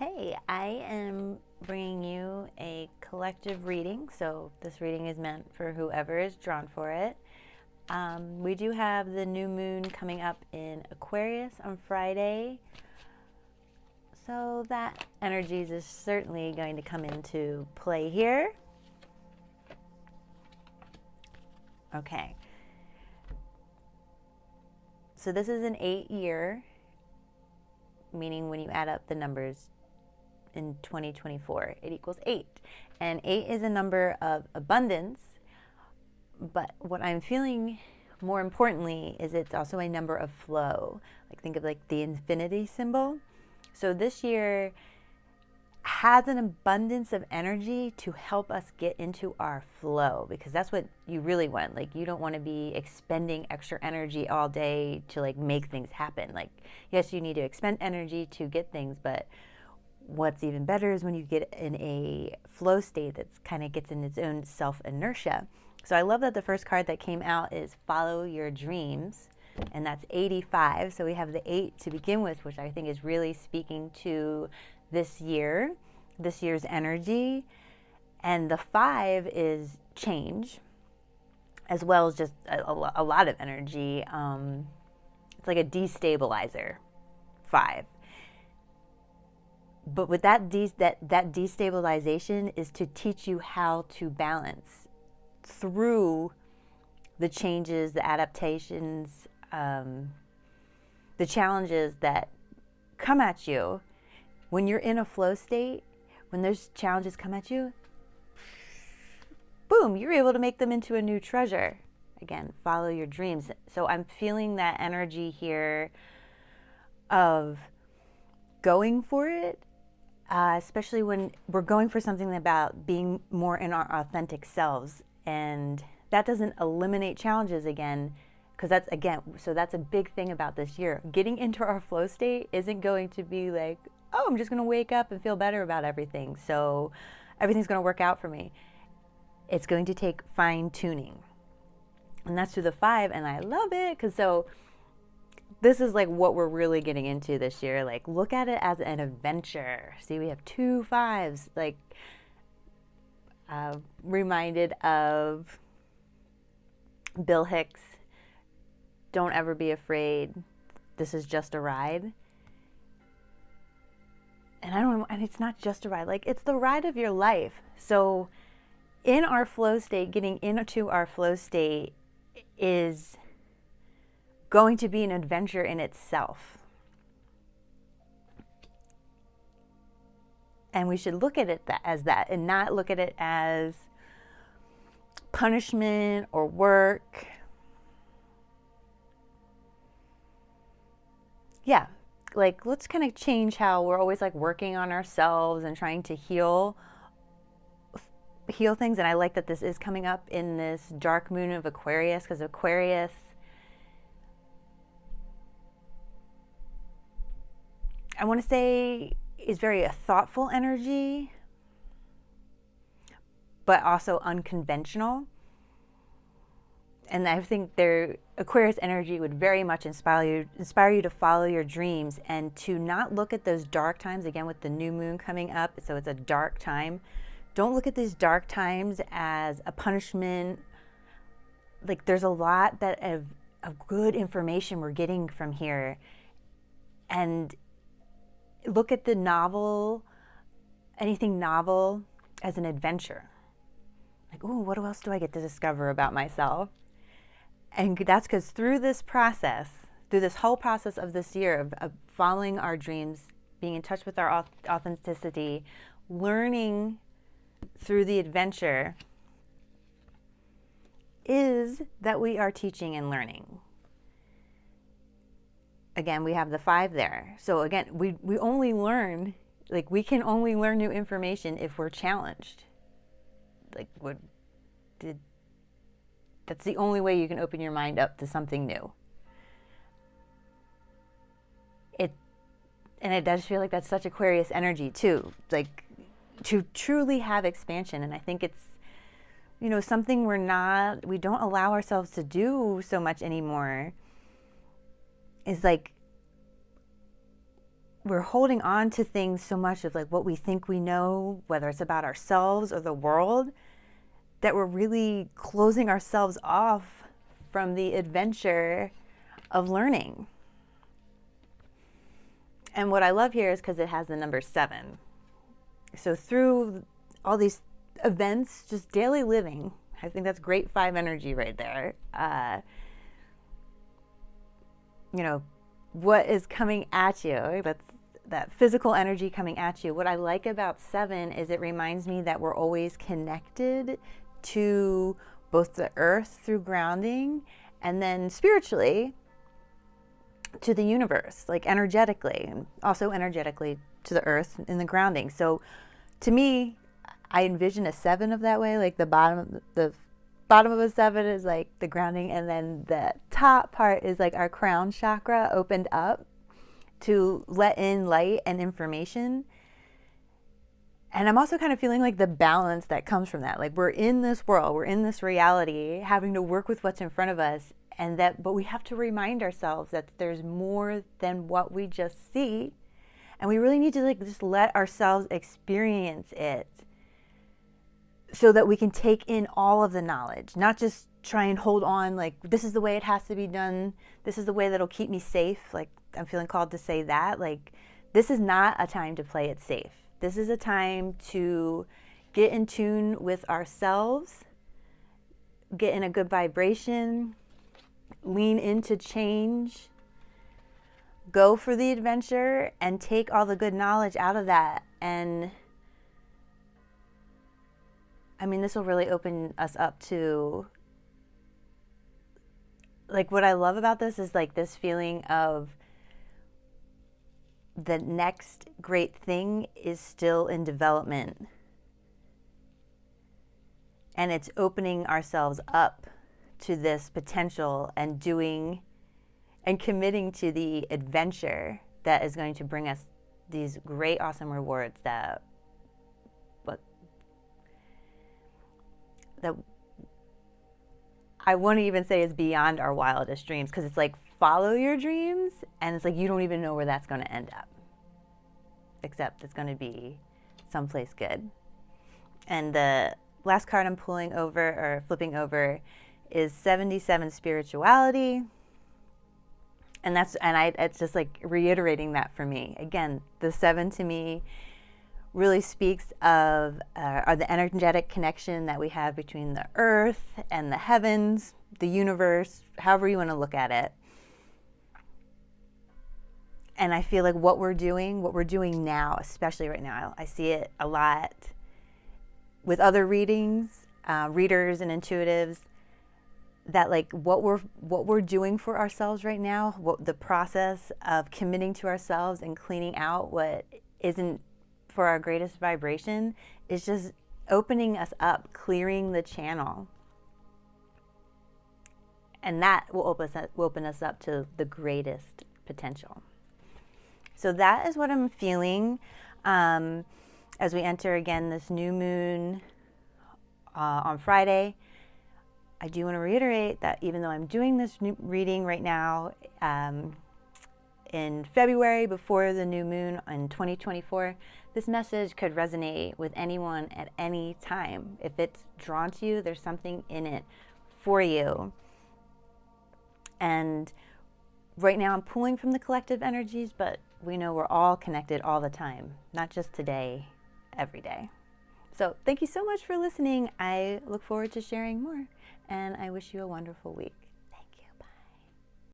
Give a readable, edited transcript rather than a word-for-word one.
Hey, I am bringing you a collective reading, so this reading is meant for whoever is drawn for it. We do have the new moon coming up in Aquarius on Friday, so that energies is certainly going to come into play here. Okay, so this is an 8-year, meaning when you add up the numbers in 2024, it equals 8. And 8 is a number of abundance, but what I'm feeling more importantly is it's also a number of flow. Like think of like the infinity symbol. So this year has an abundance of energy to help us get into our flow, because that's what you really want. Like you don't want to be expending extra energy all day to like make things happen. Like yes, you need to expend energy to get things, but what's even better is when you get in a flow state that's kind of gets in its own self inertia. So I love that the first card that came out is Follow Your Dreams, and that's 85. So we have the 8 to begin with, which I think is really speaking to this year, this year's energy. And the 5 is change, as well as just a lot of energy. It's like a destabilizer, 5. But with that destabilization is to teach you how to balance through the changes, the adaptations, the challenges that come at you. When you're in a flow state, when those challenges come at you, boom, you're able to make them into a new treasure. Again, follow your dreams. So I'm feeling that energy here of going for it. Especially when we're going for something about being more in our authentic selves. And that doesn't eliminate challenges again, because that's a big thing about this year. Getting into our flow state isn't going to be like, oh, I'm just going to wake up and feel better about everything, so everything's going to work out for me. It's going to take fine tuning. And that's through the 5, and I love it, because this is like what we're really getting into this year. Like look at it as an adventure. See, we have 2 5s. Like reminded of Bill Hicks. Don't ever be afraid. This is just a ride. And it's not just a ride. Like it's the ride of your life. So in our flow state, getting into our flow state is going to be an adventure in itself. And we should look at it as that and not look at it as punishment or work. Yeah, like let's kind of change how we're always like working on ourselves and trying to heal things. And I like that this is coming up in this dark moon of Aquarius, because Aquarius, I want to say, is very a thoughtful energy, but also unconventional. And I think their Aquarius energy would very much inspire you to follow your dreams and to not look at those dark times, again with the new moon coming up, so it's a dark time. Don't look at these dark times as a punishment. Like there's a lot of good information we're getting from here. And look at the novel, anything novel, as an adventure. Like, ooh, what else do I get to discover about myself? And that's because through this whole process of this year of following our dreams, being in touch with our authenticity, learning through the adventure, is that we are teaching and learning. Again, we have the 5 there. So again, we only learn, like we can only learn new information if we're challenged. Like that's the only way you can open your mind up to something new. And it does feel like that's such Aquarius energy too. Like to truly have expansion. And I think it's, something we don't allow ourselves to do so much anymore, is like we're holding on to things so much of like what we think we know, whether it's about ourselves or the world, that we're really closing ourselves off from the adventure of learning. And what I love here is because it has the number 7. So through all these events, just daily living, I think that's great 5 energy right there. You know, what is coming at you, that's that physical energy coming at you. What I like about 7 is it reminds me that we're always connected to both the earth through grounding and then spiritually to the universe, like energetically, and also energetically to the earth in the grounding. So to me, I envision a 7 of that way, like the bottom of a 7 is like the grounding, and then the top part is like our crown chakra opened up to let in light and information. And I'm also kind of feeling like the balance that comes from that. Like we're in this world, we're in this reality, having to work with what's in front of us, but we have to remind ourselves that there's more than what we just see. And we really need to like just let ourselves experience it so that we can take in all of the knowledge, not just try and hold on like this is the way it has to be done, this is the way that'll keep me safe. Like I'm feeling called to say that, like this is not a time to play it safe. This is a time to get in tune with ourselves, get in a good vibration, lean into change, go for the adventure, and take all the good knowledge out of that. And I mean, this will really open us up to, like, what I love about this is like this feeling of the next great thing is still in development. And it's opening ourselves up to this potential and doing and committing to the adventure that is going to bring us these great, awesome rewards that I won't even say is beyond our wildest dreams, because it's like follow your dreams, and it's like you don't even know where that's going to end up, except it's going to be someplace good. And the last card I'm pulling over or flipping over is 77 spirituality. And it's just like reiterating that for me. Again, the 7 to me really speaks of the energetic connection that we have between the earth and the heavens, the universe, however you want to look at it. And I feel like what we're doing now, especially right now, I see it a lot with other readings, readers and intuitives, that like what we're doing for ourselves right now, the process of committing to ourselves and cleaning out what isn't for our greatest vibration is just opening us up, clearing the channel. And that will open us up to the greatest potential. So that is what I'm feeling as we enter again this new moon on Friday. I do want to reiterate that even though I'm doing this new reading right now in February before the new moon in 2024, this message could resonate with anyone at any time. If it's drawn to you, there's something in it for you. And right now I'm pulling from the collective energies, but we know we're all connected all the time, not just today, every day. So thank you so much for listening. I look forward to sharing more, and I wish you a wonderful week.